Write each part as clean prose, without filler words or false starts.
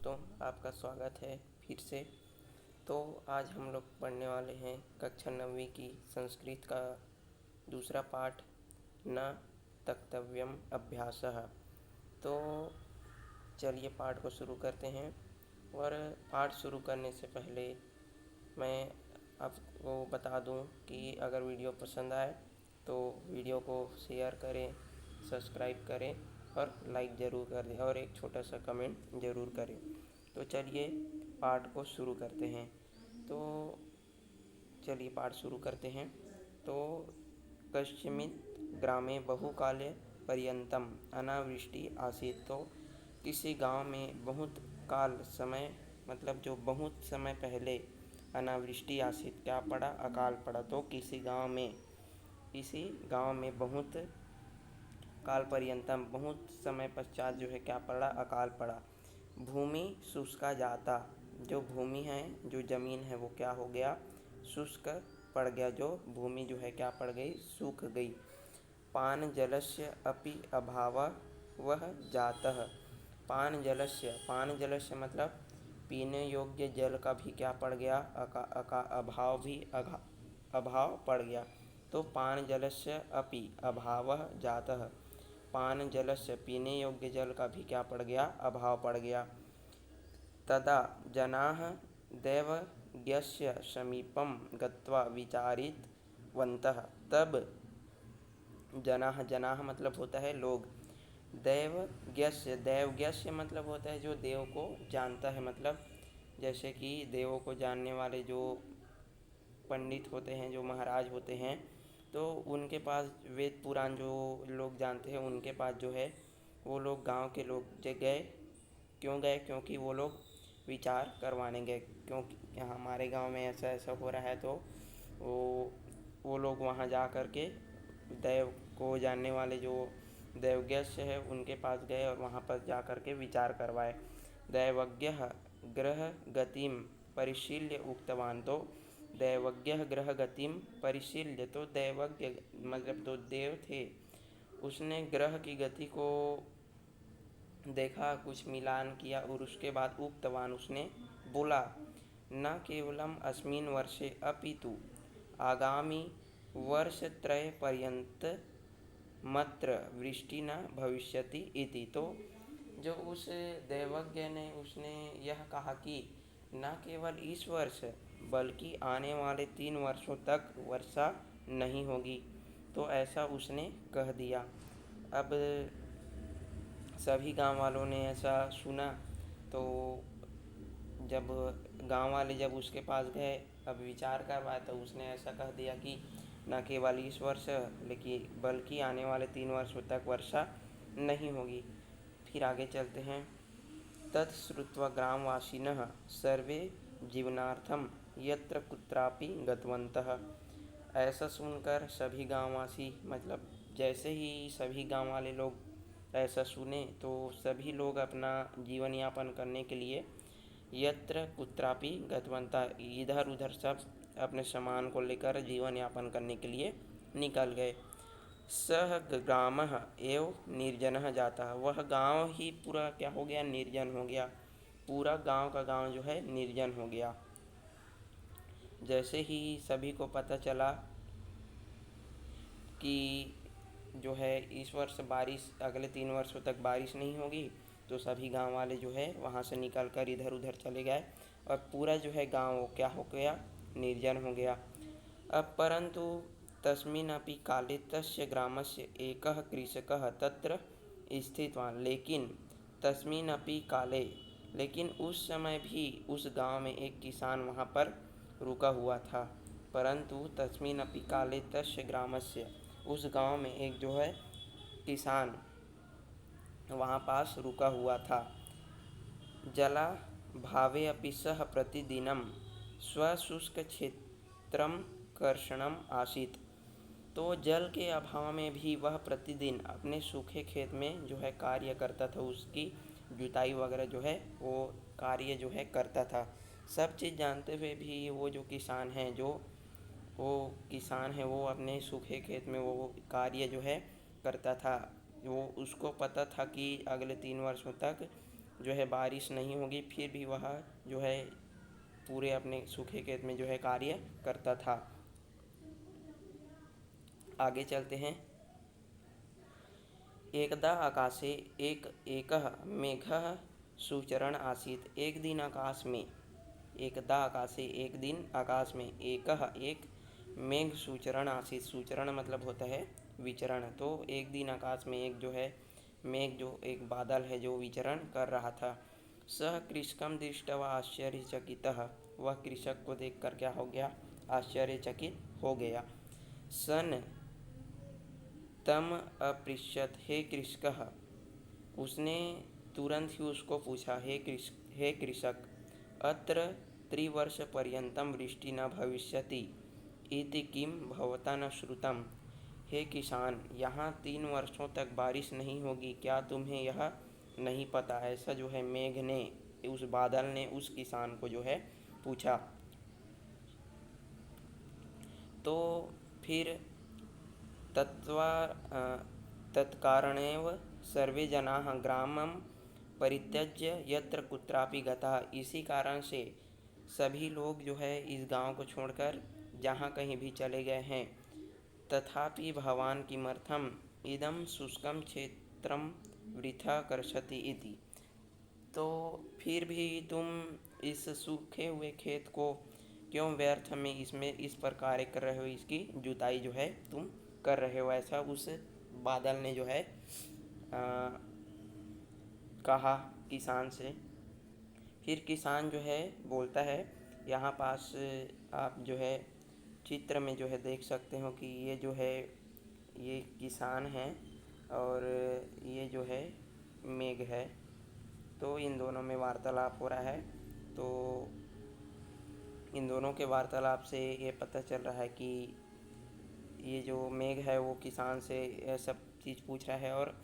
दोस्तों, आपका स्वागत है फिर से। तो आज हम लोग पढ़ने वाले हैं कक्षा 9वीं की संस्कृत का दूसरा पाठ, न तक्तव्यम अभ्यासः। तो चलिए पाठ को शुरू करते हैं। और पाठ शुरू करने से पहले मैं आपको बता दूं कि अगर वीडियो पसंद आए तो वीडियो को शेयर करें, सब्सक्राइब करें और लाइक ज़रूर करें और एक छोटा सा कमेंट ज़रूर करें। तो चलिए पाठ को शुरू करते हैं। तो चलिए पाठ शुरू करते हैं। तो कस्मिन् ग्रामे बहुकाले पर्यंतम अनावृष्टि आसीत्। तो किसी गांव में बहुत काल समय मतलब जो बहुत समय पहले अनावृष्टि आसीत् क्या पड़ा, अकाल पड़ा। तो किसी गांव में बहुत काल पर्यंतम बहुत समय पश्चात जो है क्या पड़ा, अकाल पड़ा। भूमि शुष्का जाता, जो भूमि है, जो ज़मीन है वो क्या हो गया, शुष्क पड़ गया। जो भूमि जो है क्या पड़ गई, सूख गई। पान जलस्य अपि अभावः जातः। पान जलस्य मतलब पीने योग्य जल का भी क्या पड़ गया, अभाव पड़ गया। तो पान जलस्य अपि अभावः जातः, पान जलस्य पीने योग्य जल का भी क्या पड़ गया, अभाव पड़ गया। तदा जनाः दैवज्ञस्य समीपं गत्वा विचारितवन्तः। तब जनाः मतलब होता है लोग। दैवज्ञस्य मतलब होता है जो देव को जानता है। मतलब जैसे कि देवों को जानने वाले जो पंडित होते हैं, जो महाराज होते हैं, तो उनके पास वेद पुराण जो लोग जानते हैं उनके पास जो है वो लोग गांव के लोग गए। क्यों गए, क्योंकि वो लोग विचार करवाने गए। क्योंकि हमारे गांव में ऐसा ऐसा हो रहा है। तो वो लोग वहां जा कर के दैव को जानने वाले जो दैवज्ञ है उनके पास गए और वहां पर जा कर के विचार करवाए। दैवज्ञः ग्रह गतिम परिशील्य उक्तवान। तो दैवज्ञ ग्रह गतिम परिशील्य, तो दैवज्ञ मतलब तो देव थे, उसने ग्रह की गति को देखा, कुछ मिलान किया और उसके बाद उक्तवान उसने बोला, न केवलम अस्मिन् वर्षे अपितु आगामी वर्षत्रय पर्यंत मत्र वृष्टि न भविष्यति इति। तो जो उस देवज्ञ ने उसने यह कहा कि न केवल इस वर्ष बल्कि आने वाले 3 वर्षों तक वर्षा नहीं होगी। तो ऐसा उसने कह दिया। अब सभी गांव वालों ने ऐसा सुना। तो जब गांव वाले जब उसके पास गए, अब विचार करवाए, तो उसने ऐसा कह दिया कि न केवल इस वर्ष लेकिन बल्कि आने वाले 3 वर्षों तक वर्षा नहीं होगी। फिर आगे चलते हैं। तत्श्रुत्वा ग्रामवासिनः सर्वे जीवनार्थम यत्र कुत्रापि गतवन्तः। ऐसा सुनकर सभी गांववासी मतलब जैसे ही सभी गांव वाले लोग ऐसा सुने तो सभी लोग अपना जीवन यापन करने के लिए यत्र कुत्रापि गतवन्तः, इधर उधर सब अपने सामान को लेकर जीवन यापन करने के लिए निकल गए। सह ग्रामः एव निर्जनः जातः। वह गांव ही पूरा क्या हो गया, निर्जन हो गया। पूरा गांव का गांव जो है निर्जन हो गया। जैसे ही सभी को पता चला कि जो है इस वर्ष बारिश, अगले 3 वर्षों तक बारिश नहीं होगी, तो सभी गांव वाले जो है वहाँ से निकल कर इधर उधर चले गए और पूरा जो है गांव क्या हो गया, निर्जन हो गया। अब परंतु तस्मिन् अपि काले तस्य ग्रामस्य एकः कृषकः तत्र स्थितवान्। लेकिन तस्मिन् अपि काले, लेकिन उस समय भी उस गांव में एक किसान वहाँ पर रुका हुआ था। परंतु तस्मिन् अपि काले तस्य ग्रामस्य, उस गांव में एक जो है किसान वहाँ पास रुका हुआ था। जलाभावे अपि सः प्रतिदिनं स्वशुष्कक्षेत्रं कर्षणम् आसीत्। तो जल के अभाव में भी वह प्रतिदिन अपने सूखे खेत में जो है कार्य करता था, उसकी जुताई वगैरह जो है वो कार्य जो है करता था। सब चीज़ जानते हुए भी वो जो किसान है, वो अपने सूखे खेत में वो कार्य जो है करता था। वो उसको पता था कि अगले 3 वर्षों तक जो है बारिश नहीं होगी फिर भी वह जो है पूरे अपने सूखे खेत में जो है कार्य करता था। आगे चलते हैं। एकदा आकाशे एकः मेघः सुचरण आसीत्। एक दिन आकाश में, एकदा आकाशे एक दिन आकाश में, एक मेघ सुचरण आसीत्। सुचरण मतलब होता है विचरण। तो एक दिन आकाश में एक जो है मेघ, जो एक बादल है, जो विचरण कर रहा था। सह कृषकम दृष्ट्वा आश्चर्यचकितः। वह कृषक को देखकर क्या हो गया? आश्चर्यचकित हो गया। सन तम अपृच्छत, हे कृषकः। उसने तुरंत ही उसको पूछा, हे कृषक, अत्र त्रिवर्षपर्यन्तं वृष्टि न भविष्यति इति किम भवता न श्रुतम। हे किसान, यहाँ 3 वर्षों तक बारिश नहीं होगी, क्या तुम्हें यह नहीं पता? ऐसा जो है मेघ ने, उस बादल ने उस किसान को जो है पूछा। तो फिर तत्कारणेव सर्वे जनाः ग्रामं परित्यज्य यत्र कुत्रापि गताः। इसी कारण से सभी लोग जो है इस गांव को छोड़कर जहाँ कहीं भी चले गए हैं। तथापि भवान् किमर्थम् इदं शुष्कं क्षेत्रं वृथा कर्षति इति। तो फिर भी तुम इस सूखे हुए खेत को क्यों व्यर्थ में इसमें इस पर कार्य कर रहे हो, इसकी जुताई जो है तुम कर रहे हो, ऐसा उस बादल ने जो है कहा किसान से। फिर किसान जो है बोलता है, यहाँ पास आप जो है चित्र में जो है देख सकते हो कि ये जो है ये किसान है और ये जो है मेघ है। तो इन दोनों में वार्तालाप हो रहा है। तो इन दोनों के वार्तालाप से ये पता चल रहा है कि ये जो मेघ है वो किसान से यह सब चीज़ पूछ रहा है और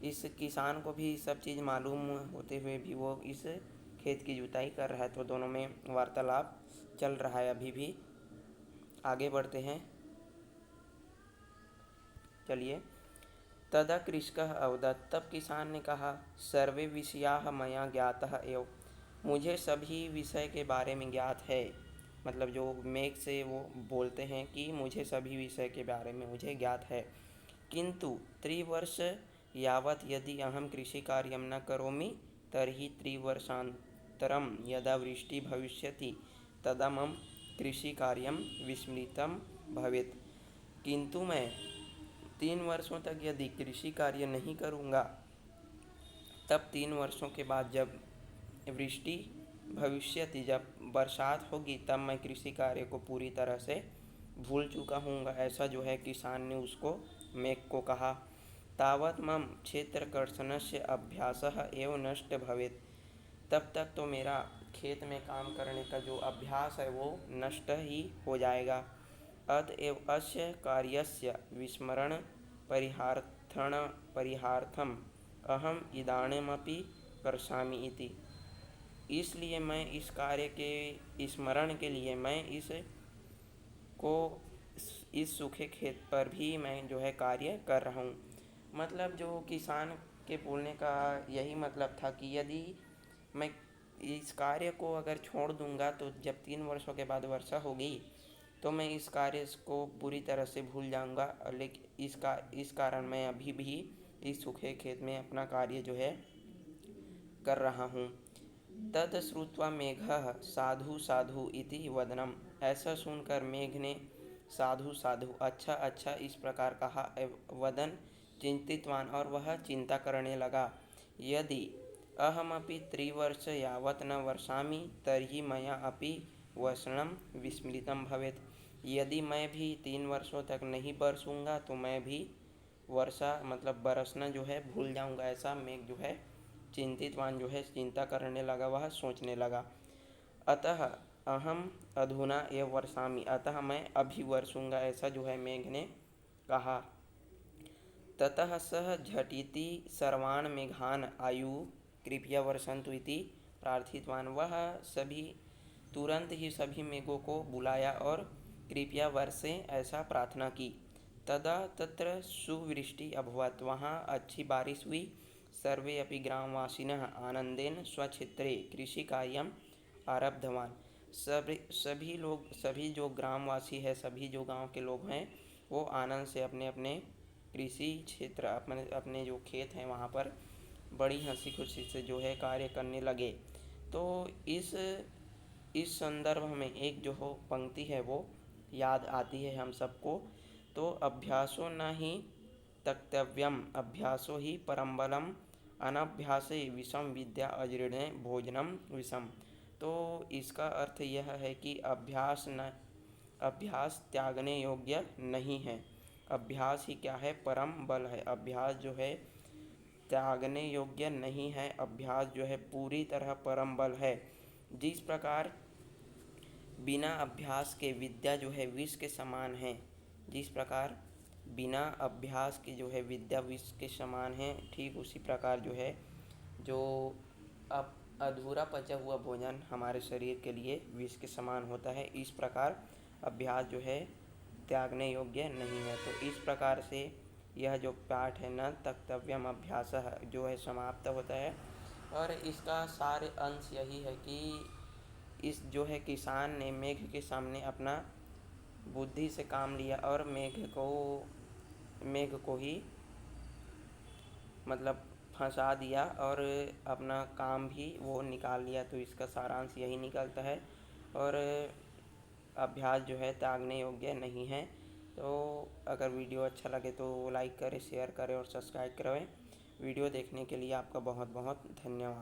इस किसान को भी सब चीज़ मालूम होते हुए भी वो इस खेत की जुताई कर रहा है। तो दोनों में वार्तालाप चल रहा है अभी भी। आगे बढ़ते हैं, चलिए। तदा कृषकः अवदत्, तब किसान ने कहा, सर्वे विषयाः मया ज्ञातः एव। मुझे सभी विषय के बारे में ज्ञात है। मतलब जो मेघ से वो बोलते हैं कि मुझे सभी विषय के बारे में मुझे ज्ञात है। किंतु त्रिवर्ष यावत् यदि अहम कृषि कार्यं न करोमि तर्हि त्रिवर्षानन्तरं यदा वृष्टि भविष्यति तदा मम कृषि कार्यं विस्मृतं भवेत्। किंतु मैं 3 वर्षों तक यदि कृषि कार्य नहीं करूँगा, तब 3 वर्षों के बाद जब वृष्टि भविष्यति, जब बरसात होगी, तब मैं कृषि कार्य को पूरी तरह से भूल चुका हूँगा। ऐसा जो है किसान ने उसको मेघ को कहा। तावत् मम क्षेत्रकर्षणस्य अभ्यासः एव नष्ट भवेत्। तब तक तो मेरा खेत में काम करने का जो अभ्यास है वो नष्ट ही हो जाएगा। अतएव अस्य कार्यस्य विस्मरण परिहार्थम अहम इदानीमपि कर्षामि इति। इसलिए मैं इस कार्य के स्मरण के लिए मैं इस सूखे खेत पर भी मैं जो है कार्य कर रहा हूँ। मतलब जो किसान के बोलने का यही मतलब था कि यदि मैं इस कार्य को अगर छोड़ दूंगा तो जब 3 वर्षों के बाद वर्षा होगी तो मैं इस कार्य को पूरी तरह से भूल जाऊंगा। लेकिन इस कारण मैं अभी भी इस सूखे खेत में अपना कार्य जो है कर रहा हूँ। तद श्रुत्वा मेघः साधु साधु इति वदनम। ऐसा सुनकर मेघ ने साधु साधु, अच्छा अच्छा, इस प्रकार कहा। वदन चिंतितवान, और वह चिंता करने लगा। यदि अहमपि 3 वर्ष यावत् न वर्षामि तर्हि मया अपि वर्षणं विस्मृतं भवेत्। यदि मैं भी 3 वर्षों तक नहीं बरसूंगा तो मैं भी वर्षा मतलब बरसना जो है भूल जाऊंगा। ऐसा मेघ जो है चिंतितवान जो है चिंता करने लगा, वह सोचने लगा। अतः अहम अधुना एव वर्षामि, अतः मैं अभी वर्षूंगा, ऐसा जो है मेघ ने कहा। ततः सः झटिति सर्वान् मेघान् आयु कृपया वर्षन्तु इति प्रार्थितवान। वह सभी तुरंत ही सभी मेघों को बुलाया और कृपया वर्षे ऐसा प्रार्थना की। तदा तत्र सुवृष्टि अभवत्, वहाँ अच्छी बारिश हुई। सर्वे अपि ग्रामवासिनः आनंदेन स्वक्षेत्रे कृषिकार्यम् आरब्धवान्। सभी जो ग्रामवासी है, सभी जो गांव के लोग हैं, वो आनंद से अपने अपने कृषि क्षेत्र, अपने अपने जो खेत हैं वहाँ पर बड़ी हंसी खुशी से जो है कार्य करने लगे। तो इस संदर्भ में एक जो हो पंक्ति है वो याद आती है हम सबको। तो अभ्यासो न ही तक्तव्यम अभ्यासो ही परम बलम अनभ्यासे विषम विद्या अजीर्णे भोजनम विषम। तो इसका अर्थ यह है कि अभ्यास त्यागने योग्य नहीं है। अभ्यास ही क्या है? परम बल है। अभ्यास जो है त्यागने योग्य नहीं है। अभ्यास जो है पूरी तरह परम बल है। जिस प्रकार बिना अभ्यास के विद्या जो है विष के समान है, जिस प्रकार बिना अभ्यास के जो है विद्या विष के समान है, ठीक उसी प्रकार जो है जो अब अधूरा पचा हुआ भोजन हमारे शरीर के लिए विष के समान होता है। इस प्रकार अभ्यास जो है त्यागने योग्य नहीं है। तो इस प्रकार से यह जो पाठ है न तक्तव्यम अभ्यासः जो है समाप्त होता है। और इसका सारे अंश यही है कि इस जो है किसान ने मेघ के सामने अपना बुद्धि से काम लिया और मेघ को ही मतलब फंसा दिया और अपना काम भी वो निकाल लिया। तो इसका सारांश यही निकलता है। और अभ्यास जो है त्यागने योग्य नहीं है। तो अगर वीडियो अच्छा लगे तो लाइक करें, शेयर करें और सब्सक्राइब करें। वीडियो देखने के लिए आपका बहुत बहुत धन्यवाद।